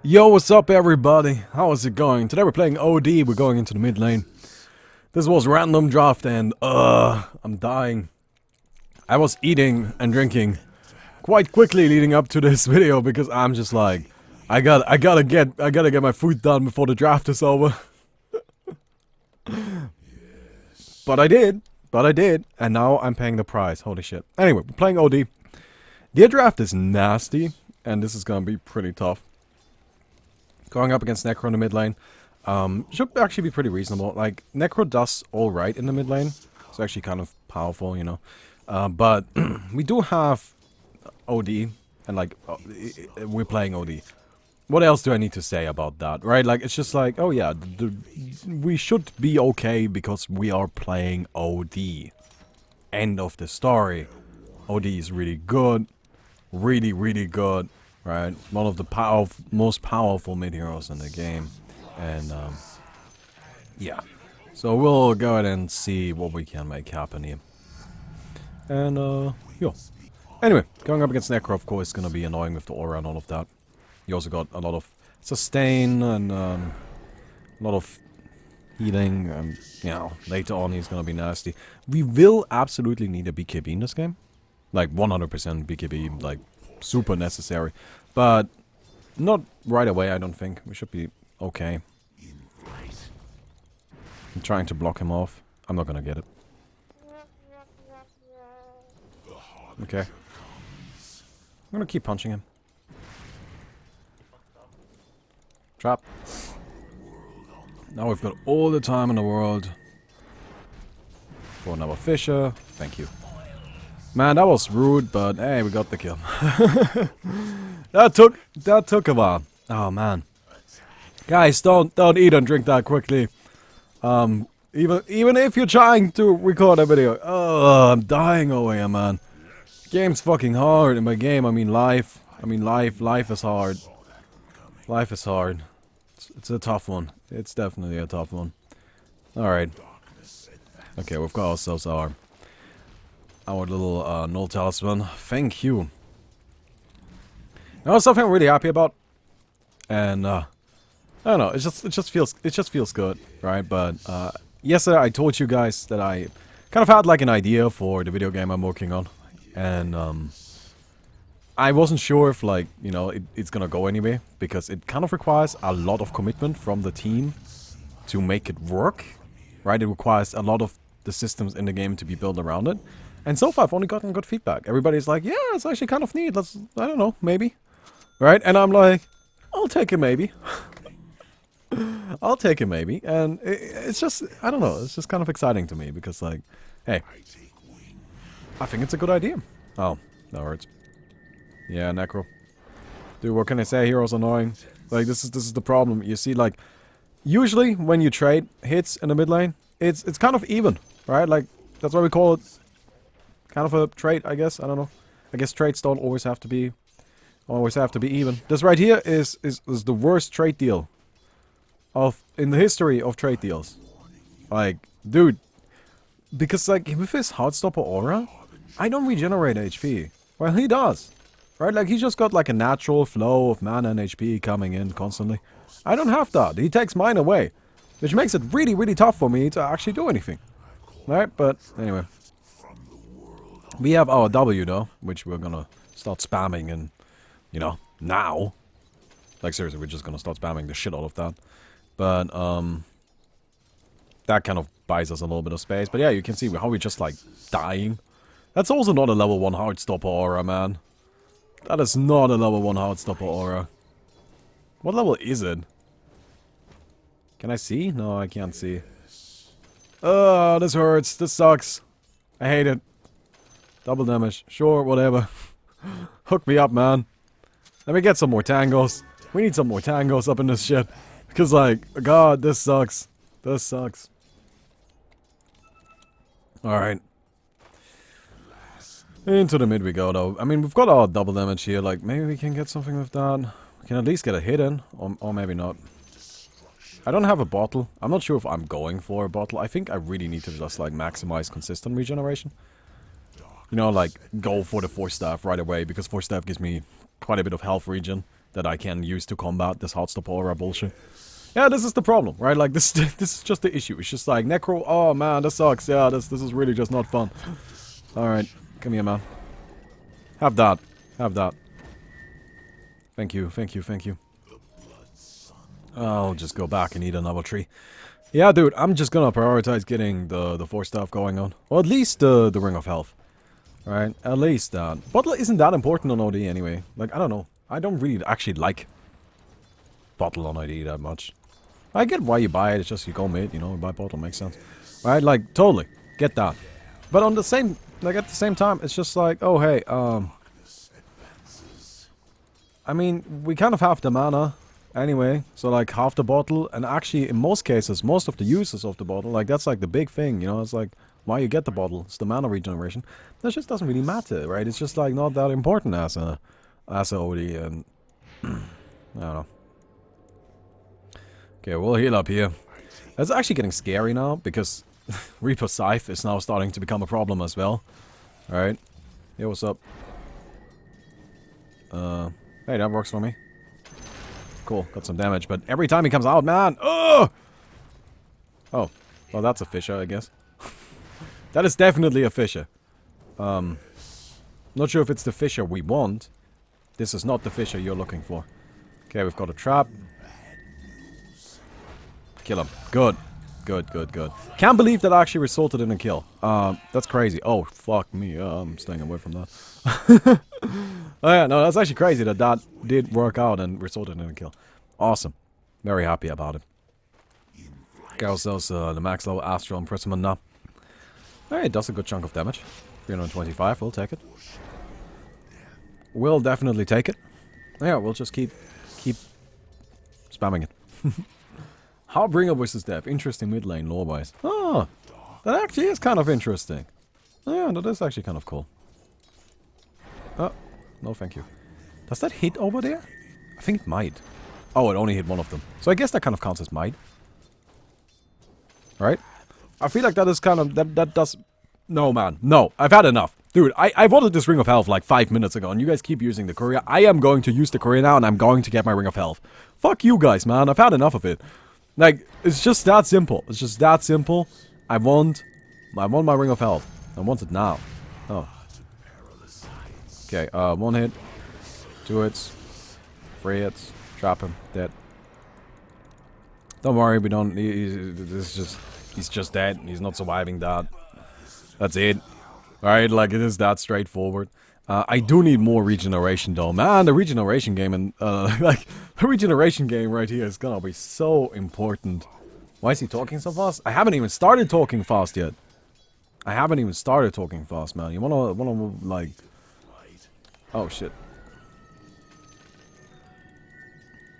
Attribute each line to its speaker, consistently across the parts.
Speaker 1: Yo, what's up everybody? How is it going? Today we're playing OD, we're going into the mid lane. This was random draft and I'm dying. I was eating and drinking quite quickly leading up to this video because I'm just like I gotta get my food done before the draft is over. But I did, and now I'm paying the price. Holy shit. Anyway, we're playing OD. The draft is nasty, and this is gonna be pretty tough. Going up against Necro in the mid lane should actually be pretty reasonable. Like, Necro does alright in the mid lane. It's actually kind of powerful, you know. But we do have OD, and like, we're playing OD. What else do I need to say about that, right? Like, it's just like, oh yeah, we should be okay because we are playing OD. End of the story. OD is really good. Really good. Right, one of the most powerful mid heroes in the game, and yeah. So we'll go ahead and see what we can make happen here. And yo. Anyway, going up against Necro, of course, is gonna be annoying with the aura and all of that. You also got a lot of sustain and a lot of healing, and you know, later on he's gonna be nasty. We will absolutely need a BKB in this game, like 100% BKB, like. Super necessary, but not right away. I don't think we should be okay. I'm trying to block him off. I'm not gonna get it. Okay, I'm gonna keep punching him. Trap. Now we've got all the time in the world for another Fisher. Thank you. Man, that was rude, but hey, we got the kill. That took a while. Oh man, guys, don't eat and drink that quickly. Even if you're trying to record a video. Oh, I'm dying over here, man. Game's fucking hard. In my game, I mean life. Life is hard. Life is hard. It's a tough one. It's definitely a tough one. All right. Okay, we've got ourselves our little null talisman. Thank you. Now something I'm really happy about, and I don't know. It just feels good, right? But yesterday I told you guys that I kind of had like an idea for the video game I'm working on, and I wasn't sure if like it's gonna go anywhere because it kind of requires a lot of commitment from the team to make it work, right? It requires a lot of the systems in the game to be built around it. And so far, I've only gotten good feedback. Everybody's like, yeah, it's actually kind of neat. Let's, I don't know, maybe. Right? And I'm like, I'll take it maybe. I'll take it maybe. And it's just, I don't know, it's just kind of exciting to me because like, hey, I think it's a good idea. Oh, that hurts. Yeah, Necro. Dude, what can I say? Hero's annoying. Like, this is the problem. You see, like, usually when you trade hits in the mid lane, it's kind of even, right? Like, that's why we call it kind of a trade, I guess. I don't know. I guess trades don't always have to be even. This right here is the worst trade deal in the history of trade deals. Like, dude, because like with his Heartstopper aura, I don't regenerate HP. Well, he does. Right? Like, he's just got like a natural flow of mana and HP coming in constantly. I don't have that. He takes mine away, which makes it really tough for me to actually do anything. Right? But anyway. We have our W though, which we're gonna start spamming and, now. Like seriously, we're just gonna start spamming the shit out of that. But, that kind of buys us a little bit of space. But yeah, you can see how we're just like dying. That's also not a level 1 Heartstopper aura, man. That is not a level 1 Heartstopper aura. What level is it? Can I see? No, I can't see. Oh, this hurts. This sucks. I hate it. Double damage. Sure, whatever. Hook me up, man. Let me get some more tangos. We need some more tangos up in this shit. Because, like, God, this sucks. This sucks. Alright. Into the mid we go, though. I mean, we've got our double damage here. Like, maybe we can get something with that. We can at least get a hit in. Or maybe not. I don't have a bottle. I'm not sure if I'm going for a bottle. I think I really need to just, like, maximize consistent regeneration. You know, like, go for the Force Staff right away, because Force Staff gives me quite a bit of health regen. that I can use to combat this hotstop aura bullshit. Yeah, this is the problem, right? Like, this this is just the issue. It's just like, Necro, oh man, this sucks. Yeah, this is really just not fun. Alright, come here, man. Have that. Have that. Thank you, thank you, thank you. I'll just go back and eat another tree. Yeah, dude, I'm just gonna prioritize getting the 4 stuff going on. Or at least the Ring of Health. Alright, at least that. Bottle isn't that important on OD anyway. Like, I don't know. I don't really actually like Bottle on OD that much. I get why you buy it, it's just you go mid, you know, buy Bottle makes sense. Right, like, totally. Get that. But on the same, like, at the same time, it's just like, oh, hey, I mean, we kind of have the mana anyway, so like half the bottle, and actually in most cases, most of the uses of the bottle, like that's like the big thing, you know, it's like why you get the bottle, it's the mana regeneration. That just doesn't really matter, right? It's just like not that important as a OD, and I don't know. Okay, we'll heal up here. It's actually getting scary now, because Reaper Scythe is now starting to become a problem as well. Alright. Hey, what's up? Hey, that works for me. Cool, got some damage, but every time he comes out, man! Oh! Oh, well that's a Fisher, I guess. That is definitely a Fisher. Not sure if it's the Fisher we want. This is not the Fisher you're looking for. Okay, we've got a trap. Kill him. Good. Good, good, good. Can't believe that actually resulted in a kill. That's crazy. Oh, fuck me. I'm staying away from that. Oh yeah, no, that's actually crazy that that did work out and resulted in a kill. Awesome. Very happy about it. Get ourselves the max level Astral Imprisonment now. Hey, it does a good chunk of damage. 325, we'll take it. We'll definitely take it. Yeah, we'll just keep spamming it. Harbringer versus Death. Interesting mid lane lore-wise. Oh, that actually is kind of interesting. Yeah, that is actually kind of cool. Oh, no thank you. Does that hit over there? I think it might. Oh, it only hit one of them. So I guess that kind of counts as might. Right? I feel like that is kind of... That does... No, man. No. I've had enough. Dude, I wanted this Ring of Health like 5 minutes ago, and you guys keep using the courier. I am going to use the courier now, and I'm going to get my Ring of Health. Fuck you guys, man. I've had enough of it. Like, it's just that simple. It's just that simple. I want my Ring of Health. I want it now. Oh. Okay, 1 hit. 2 hits. 3 hits. Trap him. Dead. Don't worry, we don't... He's just dead. He's not surviving that. That's it. Alright, like, it is that straightforward. I do need more regeneration, though. Man, the regeneration game and, like, the regeneration game right here is gonna be so important. Why is he talking so fast? I haven't even started talking fast yet. I haven't even started talking fast, man. You wanna, like... Oh, shit.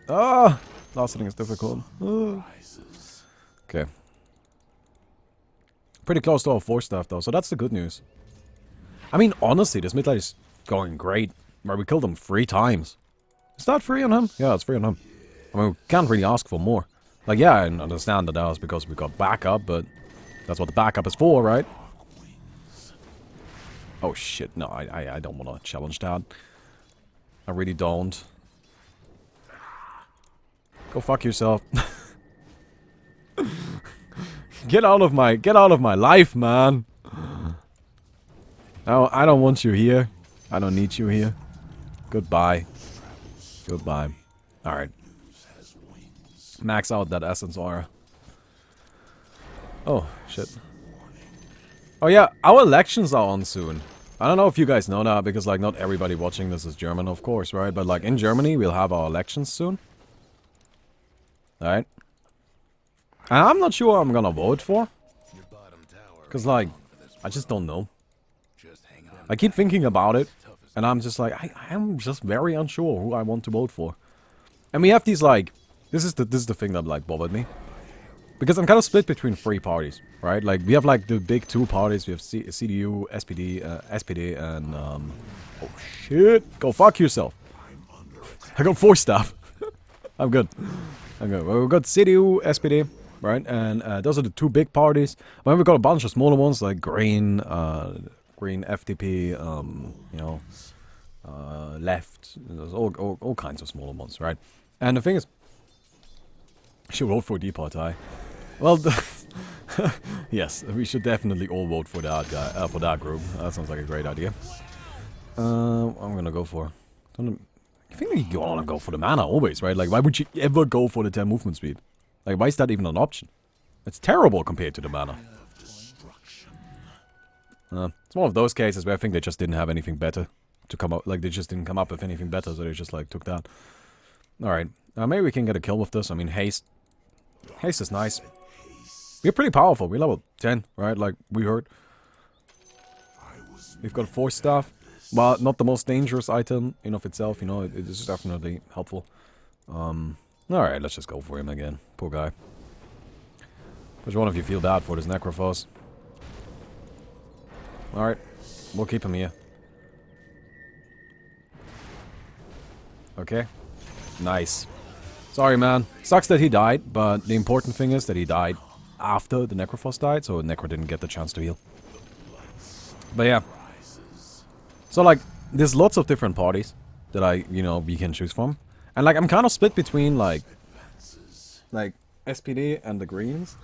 Speaker 1: Ah! Last hitting is difficult. Okay. Pretty close to our 4 stuff, though, so that's the good news. I mean, honestly, this mid lane is going great. Where we killed him 3 times. Is that 3 on him? Yeah, it's 3 on him. I mean, we can't really ask for more. Like, yeah, I understand that was because we got backup, but that's what the backup is for, right? Oh, shit. No, I don't want to challenge that. I really don't. Go fuck yourself. Get out of my life, man. No, I don't want you here. I don't need you here. Goodbye. Goodbye. Alright. Max out that Essence Aura. Oh, shit. Oh yeah, our elections are on soon. I don't know if you guys know that, because like not everybody watching this is German, of course, right? But like in Germany, we'll have our elections soon. Alright. And I'm not sure I'm gonna vote for. Because like, I just don't know. I keep thinking about it, and I'm just like, I am just very unsure who I want to vote for. And we have these like, this is the thing that like bothered me, because I'm kind of split between 3 parties, right? Like we have like the big 2 parties. We have CDU, SPD, and oh shit, go fuck yourself. I got 4 stuff. I'm good. I'm good. Well, we've got CDU, SPD, right? And those are the 2 big parties. But then we've got a bunch of smaller ones like Green FDP, you know, left. There's all kinds of smaller ones, right? And the thing is, should vote for Departei. Well, yes, we should definitely all vote for that guy, for that group. That sounds like a great idea. I'm gonna go for. I think you wanna go for the mana always, right? Like, why would you ever go for the 10 movement speed? Like, why is that even an option? It's terrible compared to the mana. It's one of those cases where I think they just didn't have anything better to come up. Like, they just didn't come up with anything better, so they just, like, took that. Alright. Maybe we can get a kill with this. I mean, haste. Haste is nice. We're pretty powerful. We're level 10, right? Like, we heard. We've got Force Staff. Well, not the most dangerous item in of itself, you know. It is definitely helpful. Alright, let's just go for him again. Poor guy. Which one of you feel bad for this Necrophos? Alright, we'll keep him here. Okay. Nice. Sorry, man. Sucks that he died, but the important thing is that he died after the Necrophos died, so Necro didn't get the chance to heal. But yeah. So, like, there's lots of different parties that we can choose from. And, like, I'm kind of split between, like SPD and the Greens.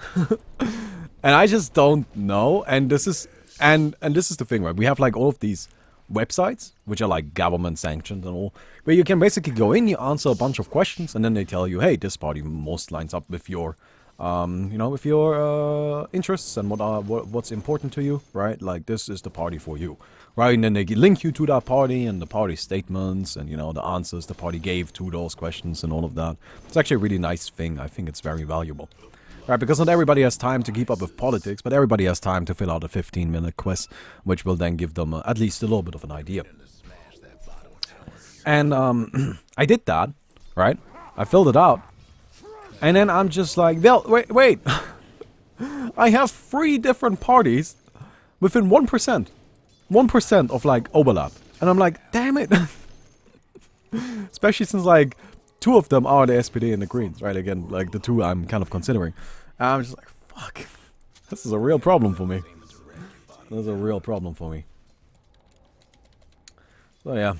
Speaker 1: And I just don't know. And this is this is the thing, right? We have, like, all of these websites, which are, like, government sanctioned and all, where you can basically go in, you answer a bunch of questions, and then they tell you, hey, this party most lines up with your, with your interests and what's important to you, right? Like, this is the party for you, right? And then they link you to that party and the party statements and, the answers the party gave to those questions and all of that. It's actually a really nice thing. I think it's very valuable. Right, because not everybody has time to keep up with politics, but everybody has time to fill out a 15-minute quest, which will then give them at least a little bit of an idea. And I did that, right? I filled it out. And then I'm just like, well, wait. I have 3 different parties within 1%. 1% of, like, overlap. And I'm like, damn it. Especially since, like, 2 of them are the SPD and the Greens, right? Again, like, the 2 I'm kind of considering. And I'm just like, fuck. This is a real problem for me. This is a real problem for me. So, yeah.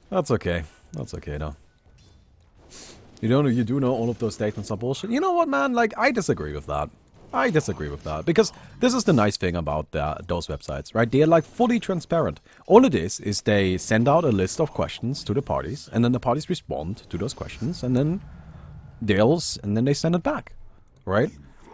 Speaker 1: That's okay. That's okay, though. You do know all of those statements are bullshit. You know what, man? Like, I disagree with that. I disagree with that. Because this is the nice thing about those websites, right? They're, like, fully transparent. All it is they send out a list of questions to the parties, and then the parties respond to those questions, and then they send it back, right?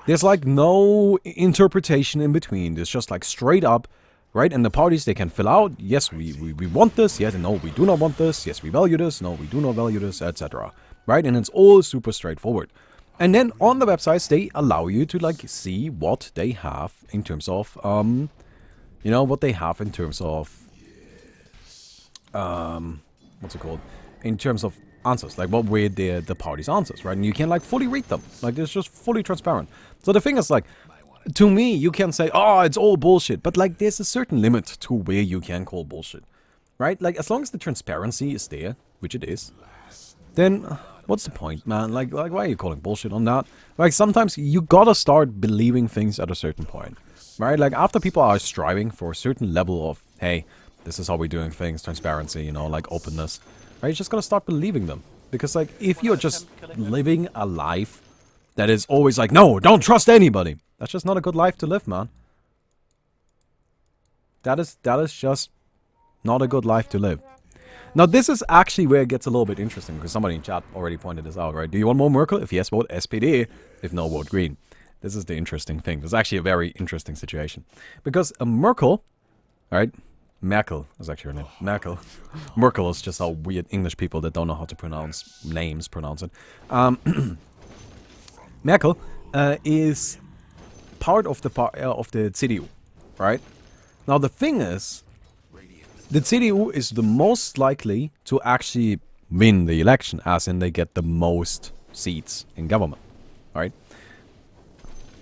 Speaker 1: There's, like, no interpretation in between. There's just, like, straight up, right? And the parties, they can fill out, yes, we want this, yes, no, we do not want this, yes, we value this, no, we do not value this, etc. Right? And it's all super straightforward. And then on the websites, they allow you to, like, see what they have in terms of, what they have in terms of, what's it called? In terms of answers, like, what were the party's answers, right? And you can, like, fully read them. Like, it's just fully transparent. So the thing is, like, to me, you can say, oh, it's all bullshit. But, like, there's a certain limit to where you can call bullshit, right? Like, as long as the transparency is there, which it is, then what's the point, man? Like, why are you calling bullshit on that? Like, sometimes you gotta start believing things at a certain point, right? Like, after people are striving for a certain level of, hey, this is how we're doing things, transparency, like, openness, right? You just gotta start believing them. Because, like, if you're just living a life that is always like, no, don't trust anybody, that's just not a good life to live, man. That is just not a good life to live. Now, this is actually where it gets a little bit interesting, because somebody in chat already pointed this out, right? Do you want more Merkel? If yes, vote SPD. If no, vote Green. This is the interesting thing. This is actually a very interesting situation. Because Merkel, right? Merkel is actually her name. Merkel. Merkel is just how weird English people that don't know how to pronounce names pronounce it. Merkel is part of the CDU, right? Now, the thing is, the CDU is the most likely to actually win the election, as in they get the most seats in government, right?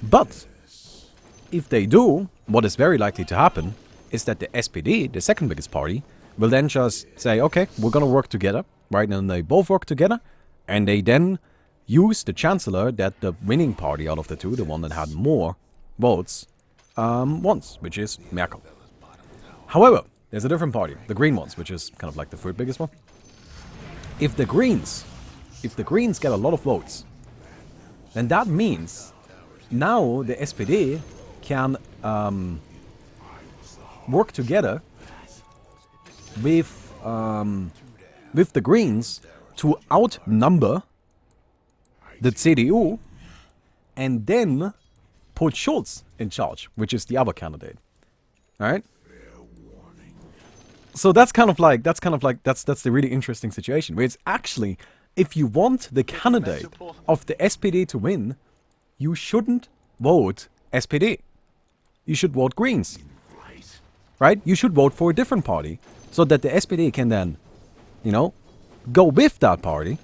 Speaker 1: But if they do, what is very likely to happen is that the SPD, the second biggest party, will then just say, okay, we're gonna work together, right? And they both work together, and they then use the chancellor that the winning party out of the 2, the one that had more votes, wants, which is Merkel. However, there's a different party, the green ones, which is kind of like the third biggest one. If the Greens get a lot of votes, then that means now the SPD can work together with the Greens to outnumber the CDU and then put Scholz in charge, which is the other candidate. All right? So that's the really interesting situation, where it's actually, if you want the candidate of the SPD to win, you shouldn't vote SPD. You should vote Greens. Right? You should vote for a different party, so that the SPD can then, you know, go with that party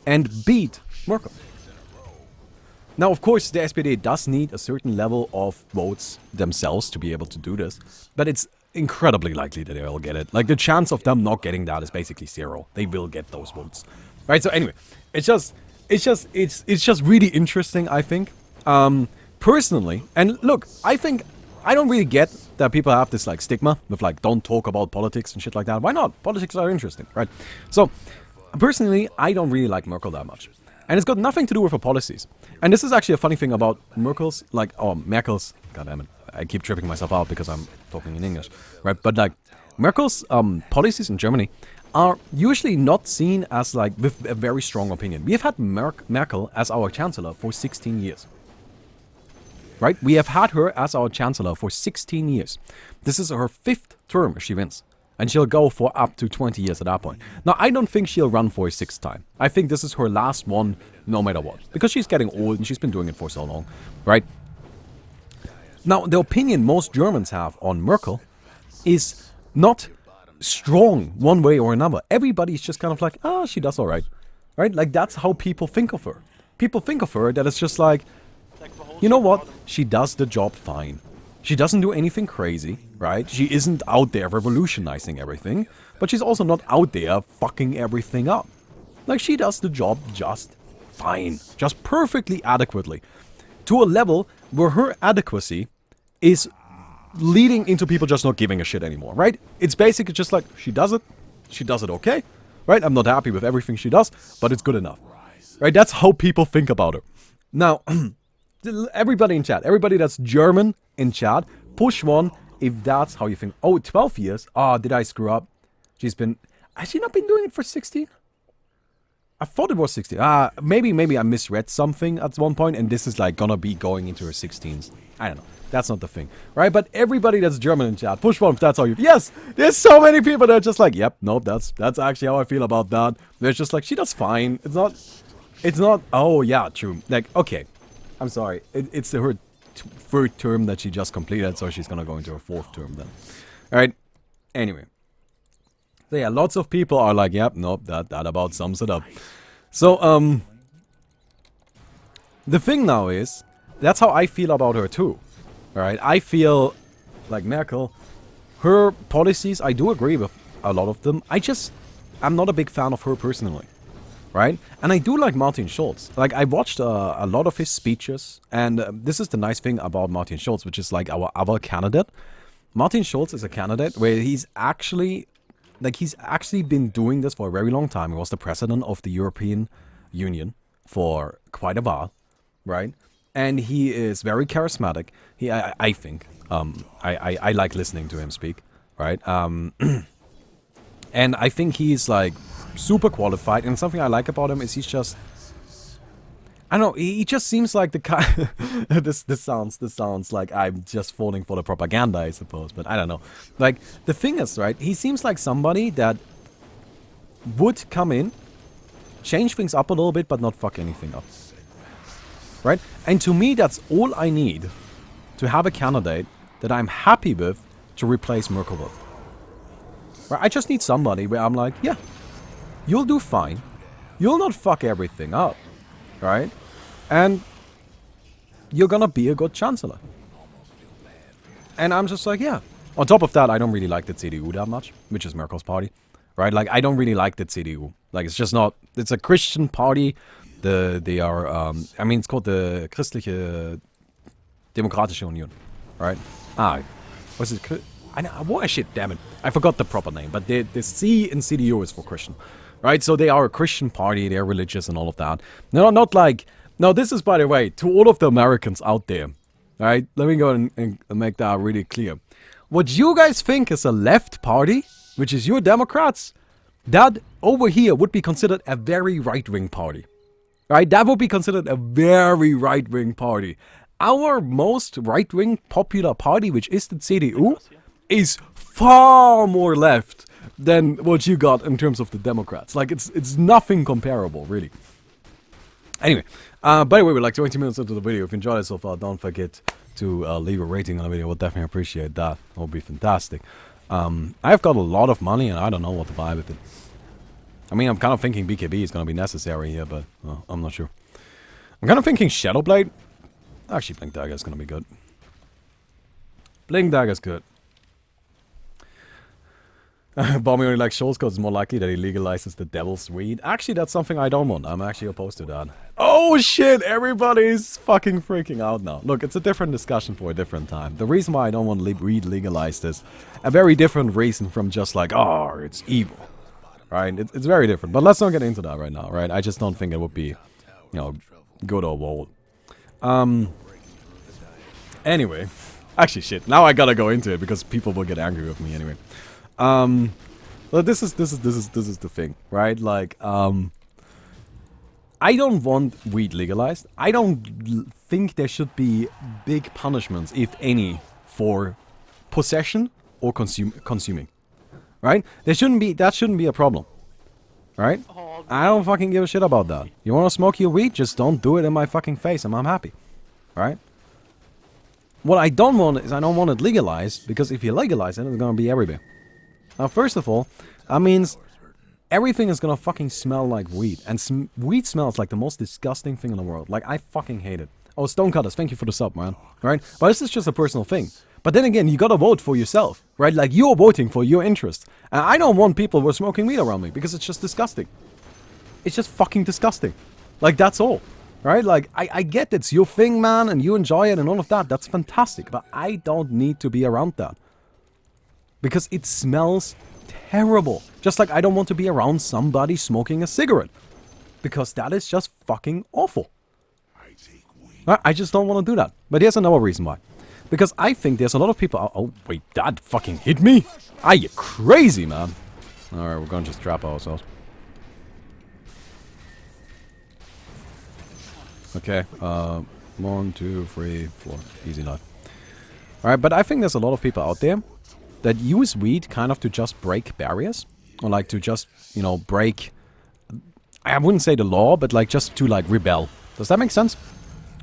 Speaker 1: and beat Merkel. Now, of course, the SPD does need a certain level of votes themselves to be able to do this, but it's incredibly likely that they'll get it. Like, the chance of them not getting that is basically zero. They will get those votes. Right? So anyway, it's just really interesting, I think. Personally, and look, I don't really get that people have this like stigma with like, don't talk about politics and shit like that. Why not? Politics are interesting, right? So, personally, I don't really like Merkel that much. And it's got nothing to do with her policies. And this is actually a funny thing about Merkel's, god damn it, I keep tripping myself out because I'm talking in English, right? But like, Merkel's policies in Germany are usually not seen as like, with a very strong opinion. We have had Merkel as our chancellor for 16 years. Right? We have had her as our chancellor for 16 years. This is her 5th term if she wins. And she'll go for up to 20 years at that point. Now, I don't think she'll run for a 6th time. I think this is her last one, no matter what. Because she's getting old and she's been doing it for so long. Right? Now, the opinion most Germans have on Merkel is not strong one way or another. Everybody's just kind of like, she does alright. Right? Like, that's how people think of her. People think of her that it's just like, you know what? She does the job fine. She doesn't do anything crazy, right? She isn't out there revolutionizing everything, but she's also not out there fucking everything up. Like, she does the job just fine. Just perfectly adequately. To a level where her adequacy is leading into people just not giving a shit anymore, right? It's basically just like, she does it okay, right? I'm not happy with everything she does, but it's good enough. Right? That's how people think about her. Now, everybody in chat, everybody that's German in chat, push 1 if that's how you think. Oh, 12 years? Did I screw up? Has she not been doing it for 16? I thought it was 16. Maybe I misread something at one point, and this is like gonna be going into her 16s. I don't know. That's not the thing, right? But everybody that's German in chat, push 1 if that's how you... Yes! There's so many people that are just like, yep, nope, that's actually how I feel about that. They're just like, she does fine. It's not, oh yeah, true. Like, okay. I'm sorry. It's her 3rd term that she just completed, so she's gonna go into her 4th term then. Alright? Anyway. So yeah, lots of people are like, yep, nope, that about sums it up. So, the thing now is, that's how I feel about her too. Alright? I feel like Merkel, her policies, I do agree with a lot of them. I'm not a big fan of her personally. Right? And I do like Martin Schulz. Like, I watched a lot of his speeches, and this is the nice thing about Martin Schulz, which is like our other candidate. Martin Schulz is a candidate where he's actually been doing this for a very long time. He was the president of the European Union for quite a while, right? And he is very charismatic. I think. I like listening to him speak, right? And I think he's like super qualified, and something I like about him is he's just, I don't know, he just seems like the kind this sounds like I'm just falling for the propaganda, I suppose, but I don't know. Like, the thing is, right, he seems like somebody that would come in, change things up a little bit, but not fuck anything up. Right? And to me, that's all I need to have a candidate that I'm happy with to replace Merkel with. Right? I just need somebody where I'm like, yeah, you'll do fine. You'll not fuck everything up. Right? And you're gonna be a good chancellor. And I'm just like, yeah. On top of that, I don't really like the CDU that much, which is Merkel's party. Right? Like, I don't really like the CDU. Like, it's just not, it's a Christian party. They are, I mean, it's called the Christliche Demokratische Union. Right? What's it? What shit, damn it. I forgot the proper name, but the C in CDU is for Christian. Right? So they are a Christian party, they're religious and all of that. No, not like... Now, this is, by the way, to all of the Americans out there. Alright? Let me go and make that really clear. What you guys think is a left party, which is your Democrats, that over here would be considered a very right-wing party. Right? That would be considered a very right-wing party. Our most right-wing popular party, which is the CDU, is far more left than what you got in terms of the Democrats. Like, it's nothing comparable, really. Anyway, by the way, we're like 20 minutes into the video. If you enjoyed it so far, don't forget to leave a rating on the video. We'll definitely appreciate that. That would be fantastic. I've got a lot of money, and I don't know what to buy with it. I mean, I'm kind of thinking BKB is going to be necessary here, but I'm not sure. I'm kind of thinking Shadowblade. Actually, Blink Dagger is going to be good. Blink Dagger is good. Baumi only likes Scholz because it's more likely that he legalizes the devil's weed. Actually, that's something I don't want. I'm actually opposed to that. Oh shit, everybody's fucking freaking out now. Look, it's a different discussion for a different time. The reason why I don't want weed legalized is a very different reason from just like, oh, it's evil. Right? It's very different. But let's not get into that right now, right? I just don't think it would be, you know, good or bold. Anyway. Actually, shit. Now I gotta go into it because people will get angry with me anyway. Well, this is the thing, right? Like, I don't want weed legalized. I don't think there should be big punishments, if any, for possession or consuming. Right? That shouldn't be a problem. Right? I don't fucking give a shit about that. You wanna smoke your weed? Just don't do it in my fucking face and I'm happy. Right? What I don't want is I don't want it legalized, because if you legalize it, it's gonna be everywhere. Now, first of all, that means everything is gonna fucking smell like weed. And weed smells like the most disgusting thing in the world. Like, I fucking hate it. Oh, Stonecutters, thank you for the sub, man. Right? But this is just a personal thing. But then again, you gotta vote for yourself. Right? Like, you're voting for your interest. And I don't want people who are smoking weed around me, because it's just disgusting. It's just fucking disgusting. Like, that's all. Right? Like, I get it's your thing, man, and you enjoy it and all of that. That's fantastic. But I don't need to be around that. Because it smells terrible. Just like I don't want to be around somebody smoking a cigarette. Because that is just fucking awful. I just don't want to do that. But here's another reason why. Because I think there's a lot of people... Oh, wait, that fucking hit me? Are you crazy, man? Alright, we're gonna just trap ourselves. Okay, 1, 2, 3, 4. Easy life. Alright, but I think there's a lot of people out there that use weed kind of to just break barriers. Or like to just, you know, break... I wouldn't say the law, but like just to like rebel. Does that make sense?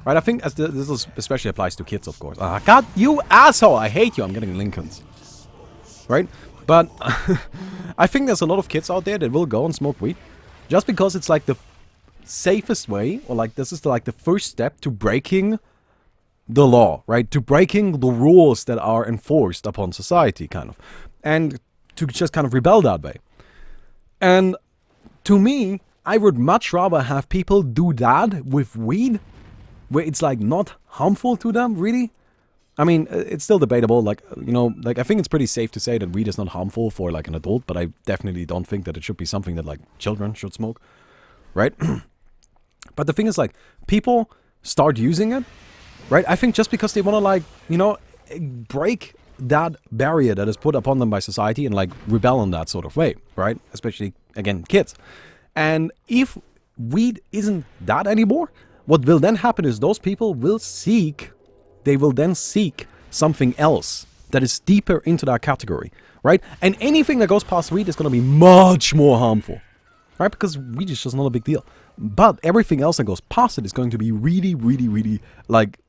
Speaker 1: Right, I think this especially applies to kids, of course. God, you asshole! I hate you! I'm getting Lincolns. Right? But I think there's a lot of kids out there that will go and smoke weed. Just because it's like the safest way, or like this is like the first step to breaking the law, right? To breaking the rules that are enforced upon society, kind of. And to just kind of rebel that way. And to me, I would much rather have people do that with weed, where it's like not harmful to them, really. I mean, it's still debatable, like, you know, like I think it's pretty safe to say that weed is not harmful for like an adult, but I definitely don't think that it should be something that like children should smoke, right? But the thing is, like, people start using it, right? I think just because they want to, like, you know, break that barrier that is put upon them by society and, like, rebel in that sort of way, right? Especially, again, kids. And if weed isn't that anymore, what will then happen is those people will then seek something else that is deeper into that category, right? And anything that goes past weed is going to be much more harmful, right? Because weed is just not a big deal. But everything else that goes past it is going to be really, really, really, like,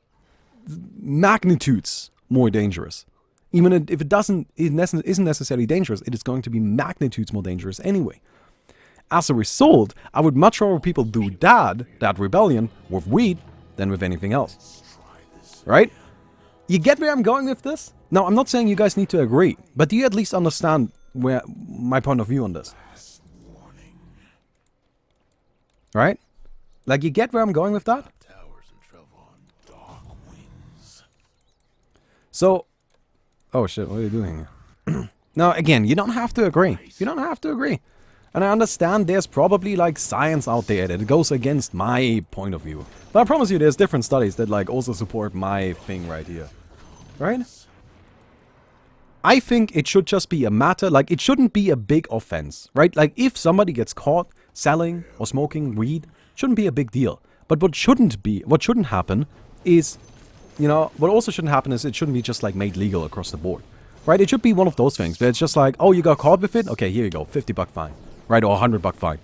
Speaker 1: magnitudes more dangerous. Even if it isn't necessarily dangerous, it is going to be magnitudes more dangerous anyway. As a result, I would much rather people do that rebellion, with weed, than with anything else. Right? You get where I'm going with this? Now, I'm not saying you guys need to agree, but do you at least understand where my point of view on this? Right? Like, you get where I'm going with that? So, Oh shit, what are you doing? Now, again, you don't have to agree. You don't have to agree. And I understand there's probably, like, science out there that goes against my point of view. But I promise you there's different studies that, like, also support my thing right here. Right? I think it should just be a matter, like, it shouldn't be a big offense, right? Like, if somebody gets caught selling or smoking weed, shouldn't be a big deal. But what shouldn't happen is, you know, what also shouldn't happen is it shouldn't be just, like, made legal across the board. Right? It should be one of those things, but it's just like, oh, you got caught with it? Okay, here you go, $50 fine. Right? Or $100 fine.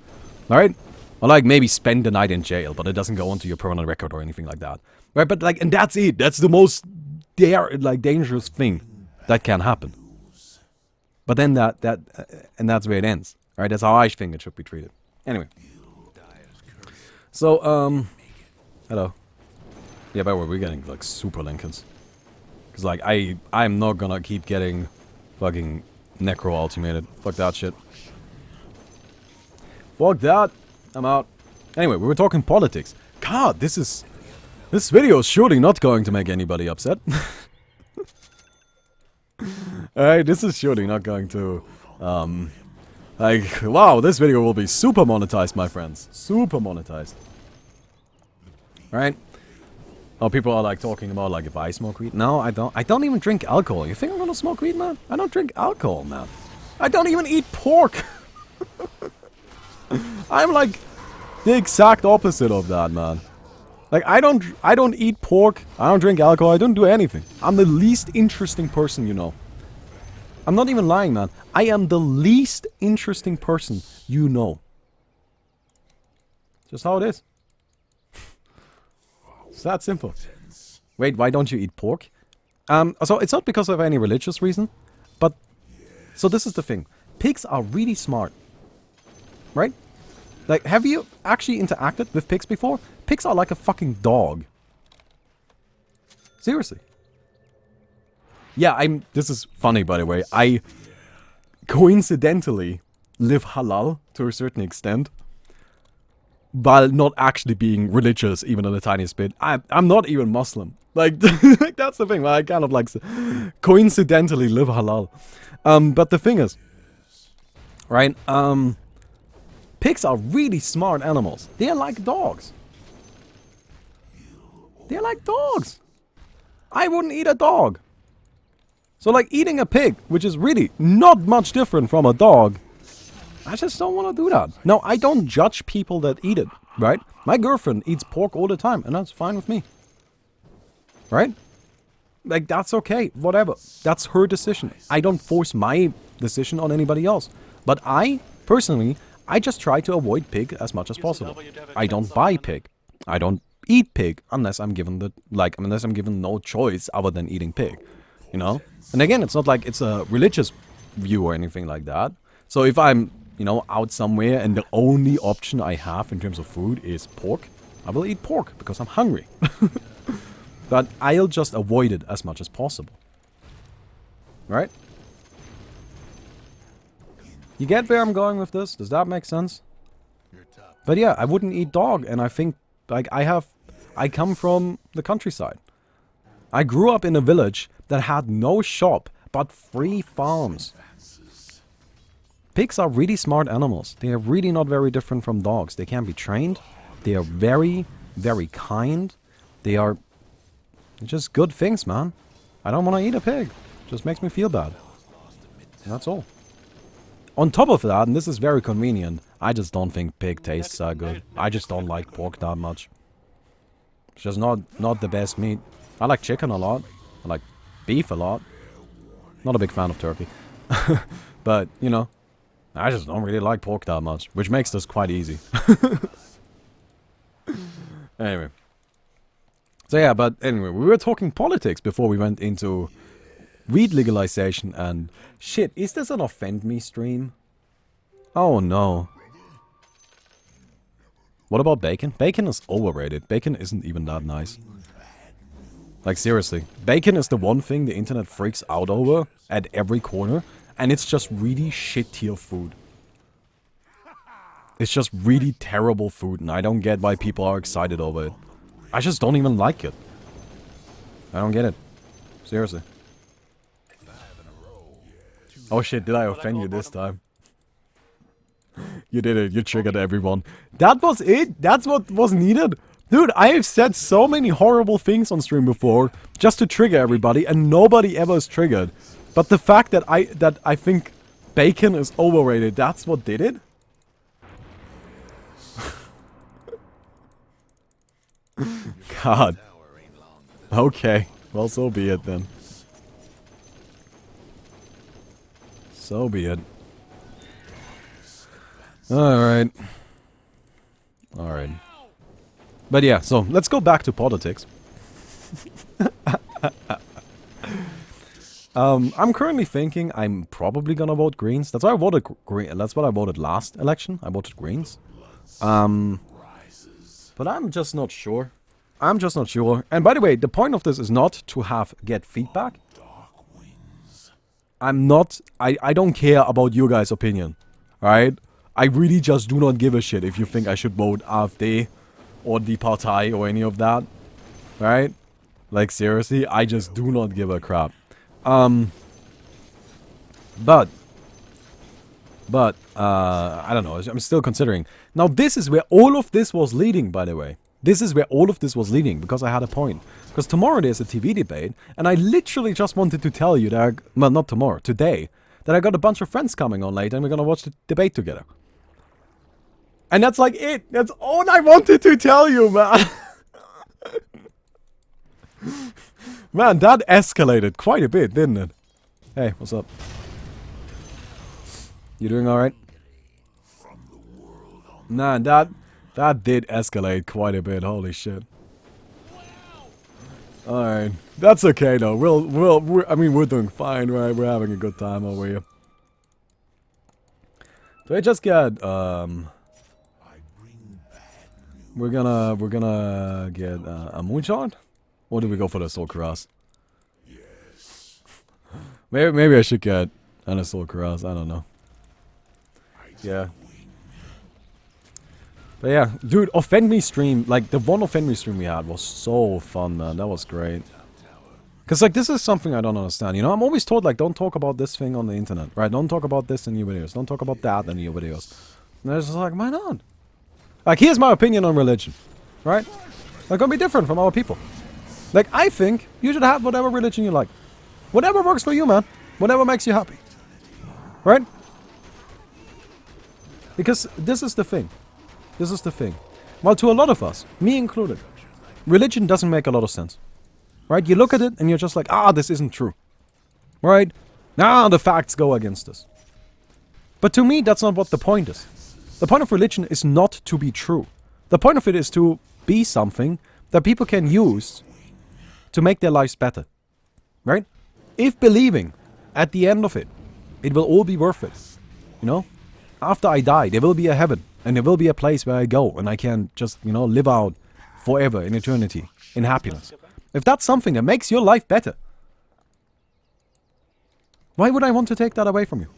Speaker 1: Alright? Or, like, maybe spend the night in jail, but it doesn't go onto your permanent record or anything like that. Right? But, like, and that's it. That's the most, dangerous thing that can happen. But then and that's where it ends. Right? That's how I think it should be treated. Anyway. So, hello. Yeah, by the way, we're getting, like, super Lincolns. Because, like, I'm not gonna keep getting fucking necro ultimated. Fuck that shit. Fuck that. I'm out. Anyway, we were talking politics. God, this video is surely not going to make anybody upset. Alright, this is surely not going to, like, wow, this video will be super monetized, my friends. Super monetized. Alright? Oh, people are, like, talking about, like, if I smoke weed. No, I don't. I don't even drink alcohol. You think I'm gonna smoke weed, man? I don't drink alcohol, man. I don't even eat pork. I'm, like, the exact opposite of that, man. Like, I don't eat pork. I don't drink alcohol. I don't do anything. I'm the least interesting person you know. I'm not even lying, man. I am the least interesting person you know. Just how it is. It's that simple. Wait, why don't you eat pork? So it's not because of any religious reason, but... So this is the thing. Pigs are really smart. Right? Like, have you actually interacted with pigs before? Pigs are like a fucking dog. Seriously. Yeah, this is funny, by the way. I coincidentally live halal to a certain extent, while not actually being religious even in the tiniest bit. I'm not even Muslim. Like, that's the thing. I kind of like coincidentally live halal. But the thing is, right? Pigs are really smart animals. They're like dogs. They're like dogs. I wouldn't eat a dog. So, like, eating a pig, which is really not much different from a dog, I just don't want to do that. No, I don't judge people that eat it, right? My girlfriend eats pork all the time, and that's fine with me. Right? Like, that's okay. Whatever. That's her decision. I don't force my decision on anybody else. But I, personally, I just try to avoid pig as much as possible. I don't buy pig. I don't eat pig unless I'm given no choice other than eating pig. You know? And again, it's not like it's a religious view or anything like that. So if I'm, you know, out somewhere and the only option I have in terms of food is pork, I will eat pork because I'm hungry. But I'll just avoid it as much as possible. Right? You get where I'm going with this? Does that make sense? But yeah, I wouldn't eat dog, and I think, like, I come from the countryside. I grew up in a village that had no shop, but 3 farms. Pigs are really smart animals. They are really not very different from dogs. They can be trained. They are very, very kind. They are just good things, man. I don't want to eat a pig. It just makes me feel bad. And that's all. On top of that, and this is very convenient, I just don't think pig tastes that good. I just don't like pork that much. It's just not the best meat. I like chicken a lot. I like beef a lot. Not a big fan of turkey. But, you know, I just don't really like pork that much, which makes this quite easy. Anyway. So yeah, but anyway, we were talking politics before we went into weed legalization and... Shit, is this an offend me stream? Oh no. What about bacon? Bacon is overrated. Bacon isn't even that nice. Like, seriously. Bacon is the one thing the internet freaks out over at every corner, and it's just really shit tier food. It's just really terrible food, and I don't get why people are excited over it. I just don't even like it. I don't get it. Seriously. Oh shit, did I offend you this time? You did it, you triggered everyone. That was it? That's what was needed? Dude, I have said so many horrible things on stream before, just to trigger everybody, and nobody ever is triggered. But the fact that I think bacon is overrated, that's what did it? God. Okay, well, so be it then. So be it. Alright. Alright. But yeah, so let's go back to politics. I'm currently thinking I'm probably gonna vote Greens. That's why I voted Green. That's what I voted last election. I voted Greens. But I'm just not sure. I'm just not sure. And by the way, the point of this is not to get feedback. I'm not... I don't care about your guys' opinion. Alright? I really just do not give a shit if you think I should vote AfD or Die Partei or any of that. Right? Like, seriously, I just do not give a crap. But, I don't know, I'm still considering. Now, this is where all of this was leading, by the way. This is where all of this was leading, because I had a point. Because tomorrow there's a TV debate, and I literally just wanted to tell you that, well, not tomorrow, today, that I got a bunch of friends coming on later, and we're gonna watch the debate together. And that's like it. That's all I wanted to tell you, man. Man, that escalated quite a bit, didn't it? Hey, what's up? You doing alright? Nah, that did escalate quite a bit. Holy shit. Alright. That's okay, though. We're doing fine, right? We're having a good time over here. Do I just get, We're gonna get a moonshot? Or do we go for the soul cross? Yes. Maybe I should get an assault cross. I don't know. Yeah. But yeah, dude, Offend Me stream, like the one Offend Me stream we had was so fun, man. That was great. Cause like this is something I don't understand. You know, I'm always told like don't talk about this thing on the internet, right? Don't talk about this in your videos. Don't talk about that in your videos. And I was just like, why not? Like, here's my opinion on religion, right? Like, gonna be different from our people. Like, I think you should have whatever religion you like. Whatever works for you, man. Whatever makes you happy. Right? Because this is the thing. This is the thing. Well, to a lot of us, me included, religion doesn't make a lot of sense. Right? You look at it and you're just like, this isn't true. Right? The facts go against us. But to me, that's not what the point is. The point of religion is not to be true. The point of it is to be something that people can use to make their lives better. Right? If believing, at the end of it, it will all be worth it. You know? After I die, there will be a heaven. And there will be a place where I go and I can just, you know, live out forever in eternity, in happiness. If that's something that makes your life better, why would I want to take that away from you?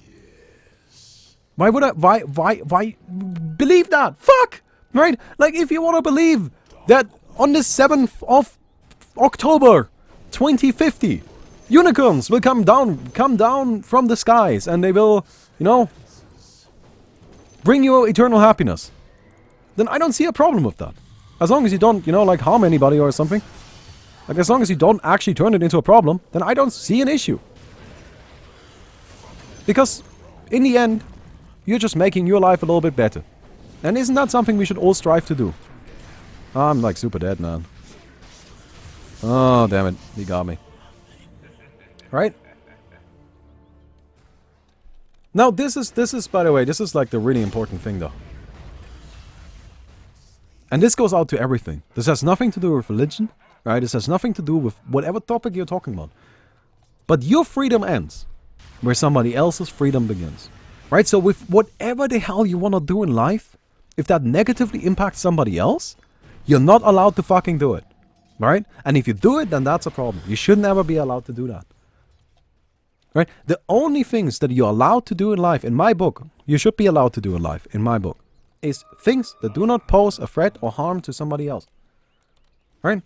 Speaker 1: Why would I, why believe that? Fuck! Right? Like, if you want to believe that on the 7th of October, 2050, unicorns will come down from the skies and they will, you know, bring you eternal happiness, then I don't see a problem with that. As long as you don't, you know, like harm anybody or something. Like, as long as you don't actually turn it into a problem, then I don't see an issue. Because, in the end, you're just making your life a little bit better. And isn't that something we should all strive to do? I'm like super dead, man. Oh, damn it. He got me. Right? Now, this is, by the way, this is like the really important thing, though. And this goes out to everything. This has nothing to do with religion, right? This has nothing to do with whatever topic you're talking about. But your freedom ends where somebody else's freedom begins. Right? So with whatever the hell you want to do in life, if that negatively impacts somebody else, you're not allowed to fucking do it. Right? And if you do it, then that's a problem. You should never be allowed to do that. Right? The only things that you're allowed to do in life, in my book, you should be allowed to do in life, in my book, is things that do not pose a threat or harm to somebody else. Right?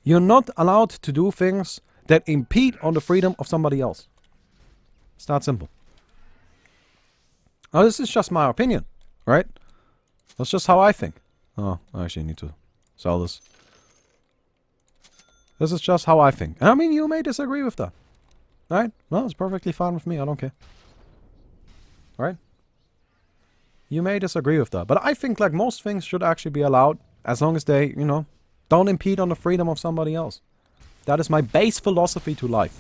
Speaker 1: You're not allowed to do things that impede on the freedom of somebody else. It's that simple. Oh, this is just my opinion, right? That's just how I think. Oh, I actually need to sell this. This is just how I think. I mean, you may disagree with that. Right? Well, it's perfectly fine with me. I don't care. Right? You may disagree with that. But I think, like, most things should actually be allowed as long as they, you know, don't impede on the freedom of somebody else. That is my base philosophy to life.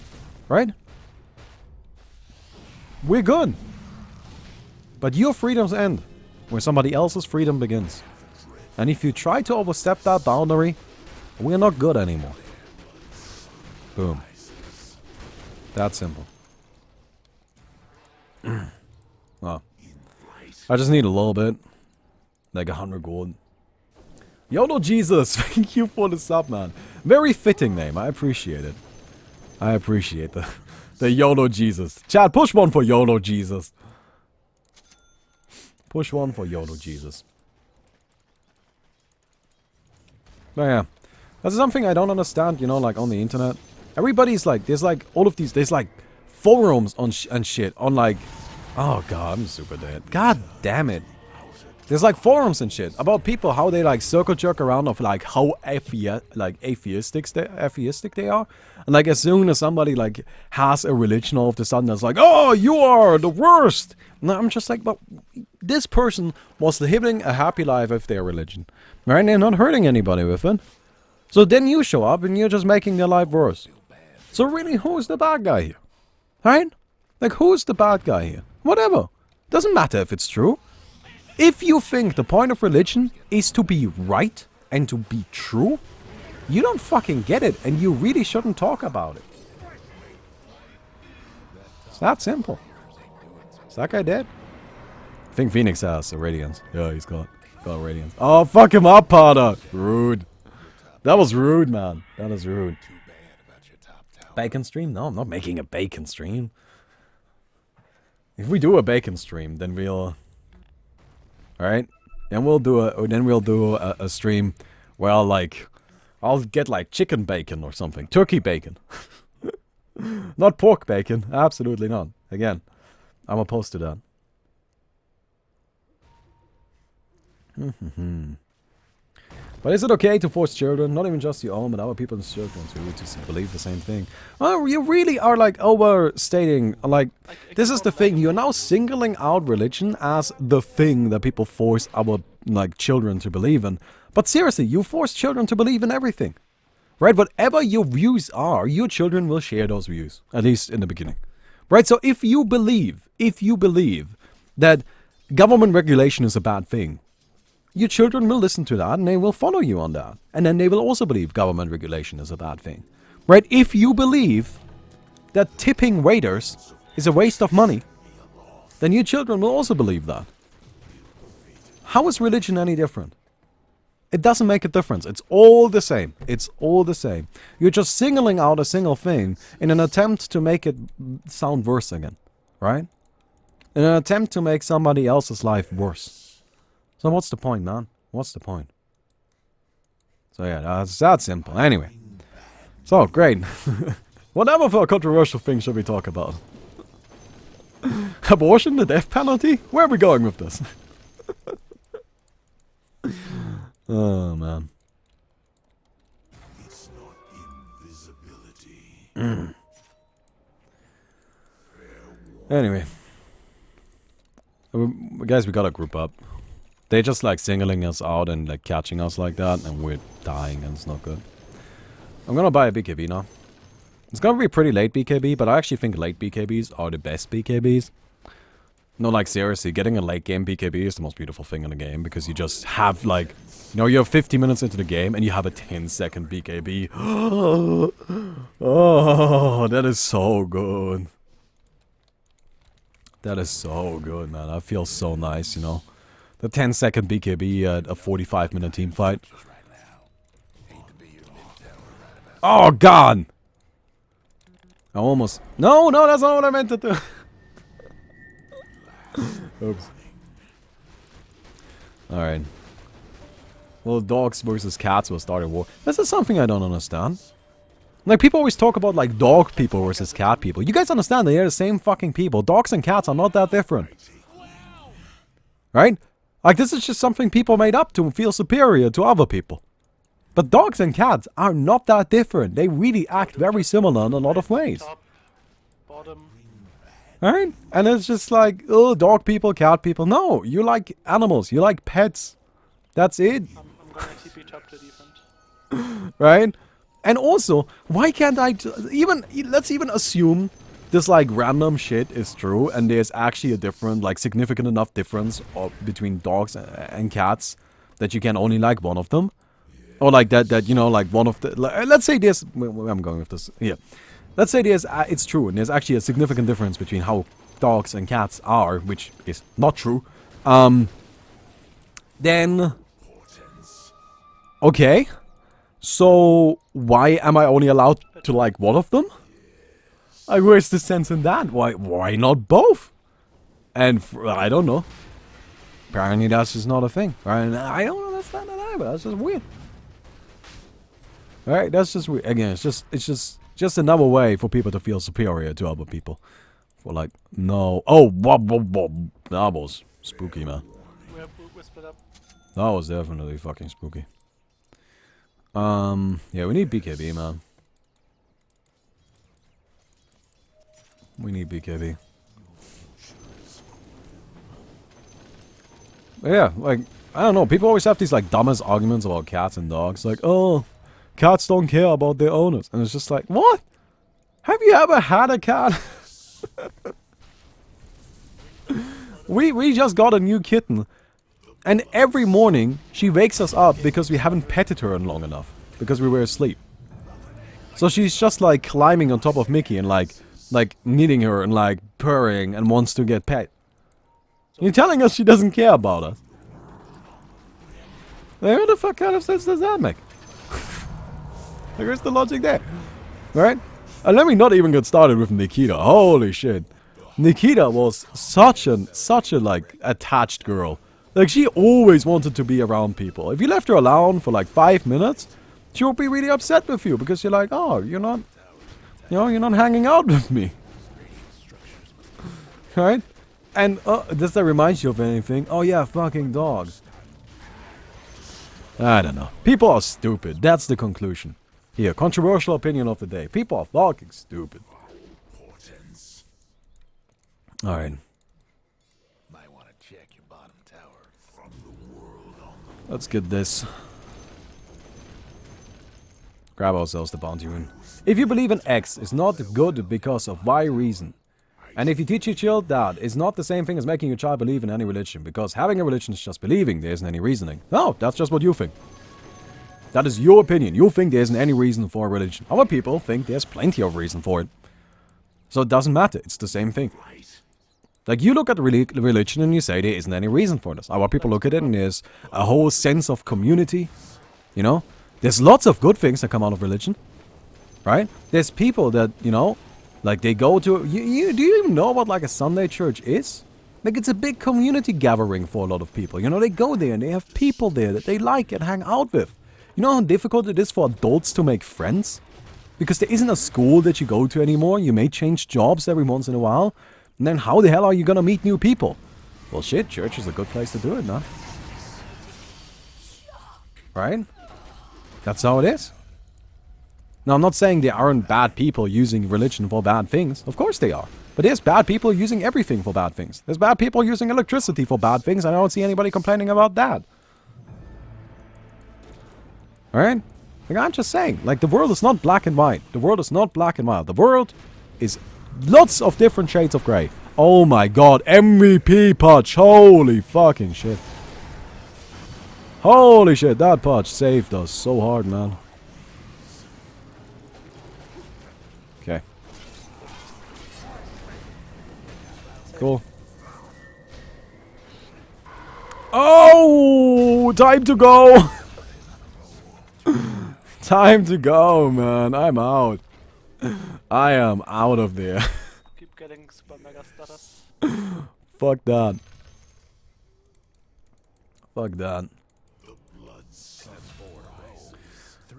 Speaker 1: Right? We're good. But your freedoms end where somebody else's freedom begins. And if you try to overstep that boundary, we're not good anymore. Boom. That simple. Well, I just need a little bit. Like 100 gold. YOLO Jesus, thank you for the sub, man. Very fitting name, I appreciate it. I appreciate the YOLO Jesus. Chat, push one for YOLO Jesus. Push one for YOLO Jesus. But yeah, that's something I don't understand, you know, like on the internet. Everybody's like, there's like all of these, there's like forums on and shit on like, oh god, I'm super dead. God damn it. There's like forums and shit about people, how they like circle jerk around of like how atheistic they are. And like as soon as somebody like has a religion, all of a sudden it's like, oh, you are the worst. And I'm just like, but this person was living a happy life with their religion. Right? And they're not hurting anybody with it. So then you show up and you're just making their life worse. So really, who's the bad guy here? Right? Like, who's the bad guy here? Whatever. Doesn't matter if it's true. If you think the point of religion is to be right and to be true, you don't fucking get it, and you really shouldn't talk about it. It's that simple. Is that guy dead? I think Phoenix has a Radiance. Yeah, he's got a Radiance. Oh, fuck him up, Potter! Rude. That was rude, man. That is rude. Bacon stream? No, I'm not making a bacon stream. If we do a bacon stream, then we'll... Alright? Then we'll do a stream where I'll get like chicken bacon or something. Turkey bacon. Not pork bacon. Absolutely not. Again, I'm opposed to that. But is it okay to force children, not even just your own, but other people's children to believe the same thing? Well, you really are like overstating, like, this is the thing, you're now singling out religion as the thing that people force our, like, children to believe in. But seriously, you force children to believe in everything. Right? Whatever your views are, your children will share those views, at least in the beginning. Right? So if you believe that government regulation is a bad thing, your children will listen to that and they will follow you on that. And then they will also believe government regulation is a bad thing. Right? If you believe that tipping waiters is a waste of money, then your children will also believe that. How is religion any different? It doesn't make a difference. It's all the same. It's all the same. You're just singling out a single thing in an attempt to make it sound worse again. Right? In an attempt to make somebody else's life worse. So what's the point, man? What's the point? So yeah, that's that simple. Anyway. So, great. Whatever for a controversial thing should we talk about? Abortion, the death penalty? Where are we going with this? Oh, man. It's not invisibility. Anyway. Guys, we gotta group up. They're just like singling us out and like catching us like that, and we're dying, and it's not good. I'm gonna buy a BKB now. It's gonna be pretty late BKB, but I actually think late BKBs are the best BKBs. No, like seriously, getting a late game BKB is the most beautiful thing in the game, because you just have like, you know, you're 50 minutes into the game and you have a 10-second BKB. Oh, that is so good. That is so good, man. I feel so nice, you know. The 10-second BKB at a 45-minute team fight. Oh, God! I almost... No, that's not what I meant to do. Oops. Alright. Well, dogs versus cats will start a war. This is something I don't understand. Like, people always talk about, like, dog people versus cat people. You guys understand they're the same fucking people. Dogs and cats are not that different. Right? Like, this is just something people made up to feel superior to other people. But dogs and cats are not that different. They really act very similar in a lot of ways. Right? And it's just like, oh, dog people, cat people. No, you like animals. You like pets. That's it.
Speaker 2: I'm gonna TP top to defend.
Speaker 1: Right? And also, why can't I let's even assume this like random shit is true and there's actually a different, like significant enough difference between dogs and cats that you can only like one of them. Or like that you know, like one of the, let's say there's, where I'm going with this, here. Let's say there's, it's true and there's actually a significant difference between how dogs and cats are, which is not true. Then, okay. So, why am I only allowed to like one of them? Like, where's the sense in that? Why not both? And, I don't know. Apparently that's just not a thing. Right? I don't understand that either. That's just weird. Alright, that's just weird. Again, it's just another way for people to feel superior to other people. For like, no. Oh, that was spooky, man.
Speaker 2: We're split up.
Speaker 1: That was definitely fucking spooky. Yeah, we need BKB, man. We need BKB. But yeah, like, I don't know, people always have these, like, dumbest arguments about cats and dogs. Like, oh, cats don't care about their owners. And it's just like, what? Have you ever had a cat? We just got a new kitten. And every morning, she wakes us up because we haven't petted her in long enough. Because we were asleep. So she's just like climbing on top of Mickey and like kneading her and like purring and wants to get pet. You're telling us she doesn't care about us? Like, what the fuck kind of sense does that make? Like, where's the logic there? Right? And let me not even get started with Nikita. Holy shit. Nikita was such a like attached girl. Like, she always wanted to be around people. If you left her alone for like 5 minutes, she would be really upset with you because you're like, oh, you're not hanging out with me. Right? And does that remind you of anything? Oh yeah, fucking dogs. I don't know. People are stupid. That's the conclusion. Here, controversial opinion of the day. People are fucking stupid. Alright. Let's get this. Grab ourselves the bounty rune. If you believe in X is not good because of Y reason. And if you teach your child that is not the same thing as making your child believe in any religion. Because having a religion is just believing, there isn't any reasoning. No, that's just what you think. That is your opinion. You think there isn't any reason for a religion. Other people think there's plenty of reason for it. So it doesn't matter. It's the same thing. Like, you look at religion and you say there isn't any reason for this. Other people look at it and there's a whole sense of community. You know? There's lots of good things that come out of religion. Right? There's people that, you know, like they go to... do you even know what like a Sunday church is? Like, it's a big community gathering for a lot of people. You know, they go there and they have people there that they like and hang out with. You know how difficult it is for adults to make friends? Because there isn't a school that you go to anymore. You may change jobs every once in a while. And then how the hell are you gonna meet new people? Well, shit, church is a good place to do it, no? Right? That's how it is. Now, I'm not saying there aren't bad people using religion for bad things. Of course they are. But there's bad people using everything for bad things. There's bad people using electricity for bad things. I don't see anybody complaining about that. Alright? Like, I'm just saying. Like, the world is not black and white. The world is not black and white. The world is... lots of different shades of grey. Oh my god, MVP Punch. Holy fucking shit. Holy shit, that Punch saved us so hard, man. Okay. Cool. Oh, time to go. Time to go, man. I'm out. I am out of there.
Speaker 2: Keep getting super mega stutters.
Speaker 1: Fuck that. Fuck that.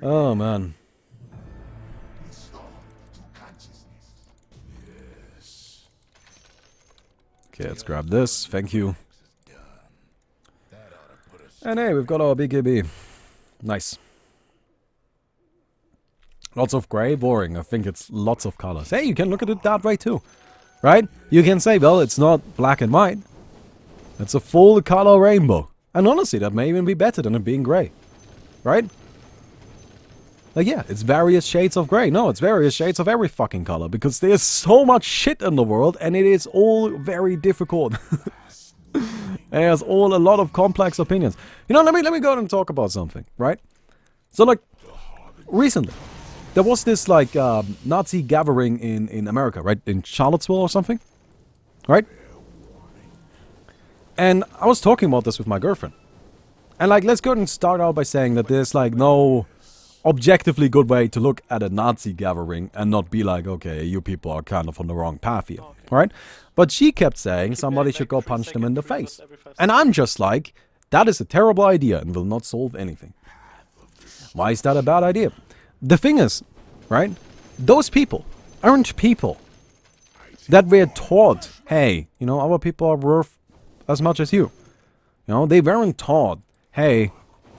Speaker 1: Oh, man. Okay, let's grab this. Thank you. And hey, we've got our BKB. Nice. Lots of grey, boring. I think it's lots of colors. Hey, you can look at it that way too. Right? You can say, well, it's not black and white. It's a full color rainbow. And honestly, that may even be better than it being grey. Right? Like, yeah, it's various shades of grey. No, it's various shades of every fucking color. Because there's so much shit in the world and it is all very difficult. There's all a lot of complex opinions. You know, let me go and talk about something, right? So, like, recently, there was this, like, Nazi gathering in America, right? In Charlottesville or something, right? And I was talking about this with my girlfriend. And, like, let's go and start out by saying that there's, like, no objectively good way to look at a Nazi gathering and not be like, okay, you people are kind of on the wrong path here, right? But she kept saying somebody should go punch them in the face. And I'm just like, that is a terrible idea and will not solve anything. Why is that a bad idea? The thing is, right, those people aren't people that were taught, hey, you know, our people are worth as much as you. You know, they weren't taught, hey,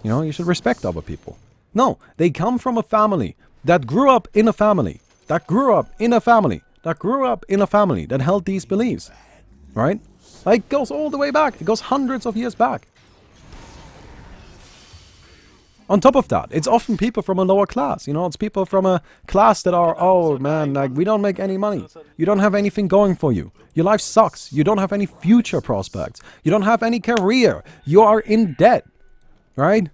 Speaker 1: you know, you should respect other people. No, they come from a family that grew up in a family, that grew up in a family, that grew up in a family that held these beliefs, right? Like, it goes all the way back. It goes hundreds of years back. On top of that, it's often people from a lower class. You know, it's people from a class that are, oh man, like, we don't make any money. You don't have anything going for you. Your life sucks. You don't have any future prospects. You don't have any career. You are in debt, right?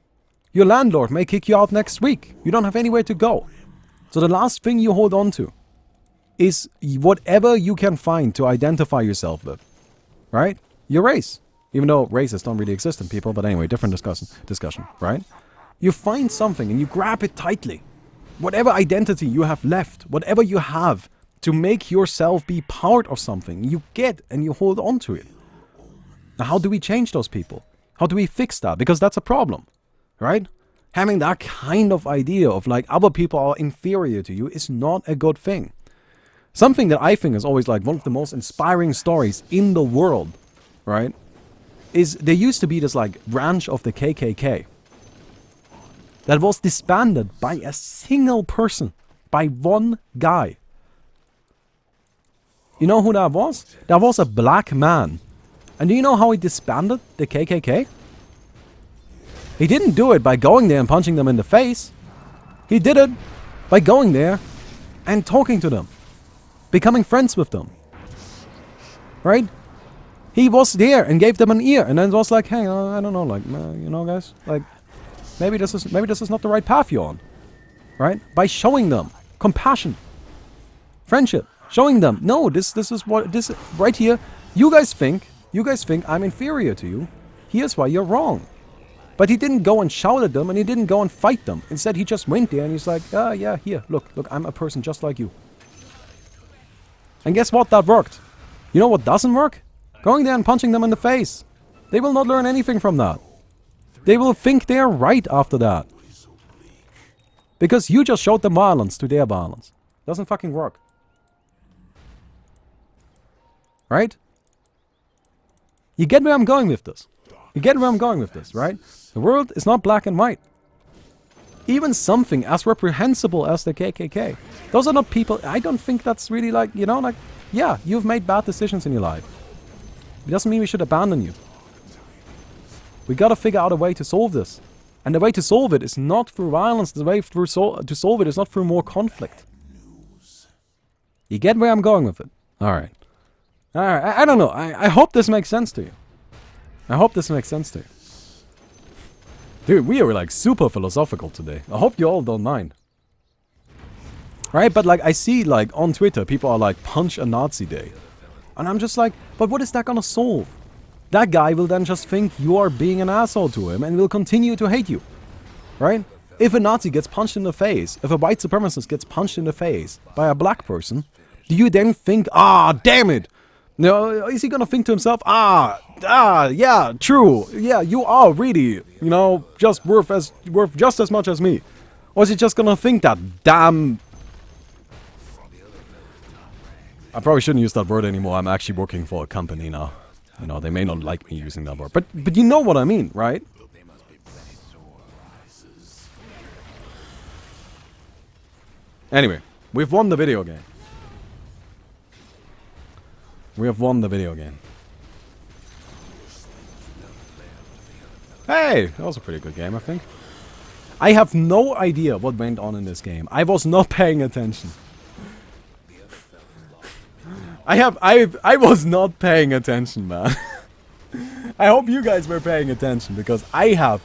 Speaker 1: Your landlord may kick you out next week. You don't have anywhere to go. So the last thing you hold on to is whatever you can find to identify yourself with, right? Your race. Even though races don't really exist in people, but anyway, different discussion, right? You find something and you grab it tightly. Whatever identity you have left, whatever you have to make yourself be part of something, you get and you hold on to it. Now, how do we change those people? How do we fix that? Because that's a problem, right? Having that kind of idea of like other people are inferior to you is not a good thing. Something that I think is always like one of the most inspiring stories in the world, right? Is there used to be this like branch of the KKK that was disbanded by a single person, by one guy. You know who that was? That was a black man. And do you know how he disbanded the KKK? He didn't do it by going there and punching them in the face. He did it by going there and talking to them. Becoming friends with them. Right? He was there and gave them an ear. And then was like, hey, I don't know, like, you know, guys, like, maybe this is not the right path you're on. Right? By showing them compassion. Friendship. Showing them, no, this is what, this right here, you guys think I'm inferior to you. Here's why you're wrong. But he didn't go and shout at them and he didn't go and fight them. Instead, he just went there and he's like, yeah, here, look, I'm a person just like you. And guess what? That worked. You know what doesn't work? Going there and punching them in the face. They will not learn anything from that. They will think they're right after that. Because you just showed them violence to their violence. Doesn't fucking work. Right? You get where I'm going with this. You get where I'm going with this, right? The world is not black and white. Even something as reprehensible as the KKK. Those are not people, I don't think that's really like, you know, like, yeah, you've made bad decisions in your life. It doesn't mean we should abandon you. We gotta figure out a way to solve this. And the way to solve it is not through violence. The way to solve it is not through more conflict. You get where I'm going with it? Alright. Alright, I don't know. I hope this makes sense to you. I hope this makes sense to you. Dude, we are like super philosophical today. I hope you all don't mind. Right? But like I see like on Twitter, people are like, punch a Nazi day. And I'm just like, but what is that gonna solve? That guy will then just think you are being an asshole to him and will continue to hate you. Right? If a Nazi gets punched in the face, if a white supremacist gets punched in the face by a black person, do you then think, damn it? No, is he gonna think to himself, yeah, true, yeah, you are really, you know, just worth just as much as me? Or is he just gonna think that, damn, I probably shouldn't use that word anymore. I'm actually working for a company now. You know, they may not like me using that word. But you know what I mean, right? Anyway, we've won the video game. We have won the video game. Hey, that was a pretty good game, I think. I have no idea what went on in this game. I was not paying attention. I was not paying attention, man. I hope you guys were paying attention, because I have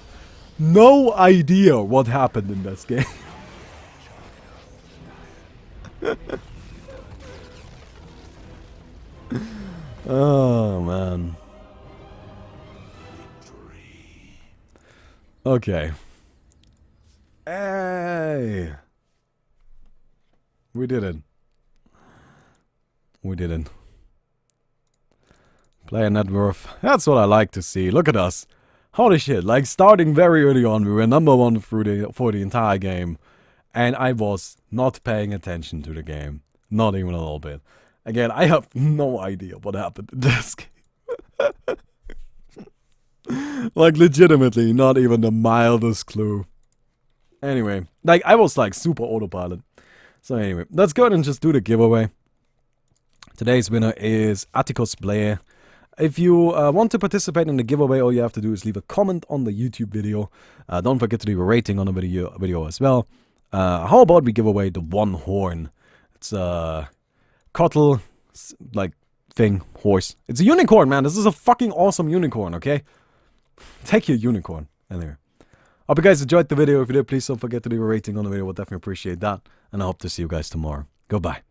Speaker 1: no idea what happened in this game. Oh, man. Okay. Hey! We did it. We did it. Player net worth. That's what I like to see. Look at us. Holy shit. Like, starting very early on, we were #1 for the entire game. And I was not paying attention to the game. Not even a little bit. Again, I have no idea what happened in this game. Like, legitimately, not even the mildest clue. Anyway, like, I was like super autopilot. So anyway, let's go ahead and just do the giveaway. Today's winner is Atticus Blair. If you want to participate in the giveaway, all you have to do is leave a comment on the YouTube video. Don't forget to leave a rating on the video as well. How about we give away the one horn? It's a cattle, like, thing, horse. It's a unicorn, man. This is a fucking awesome unicorn, okay? Take your unicorn. Anyway. Hope you guys enjoyed the video. If you did, please don't forget to leave a rating on the video. We'll definitely appreciate that. And I hope to see you guys tomorrow. Goodbye.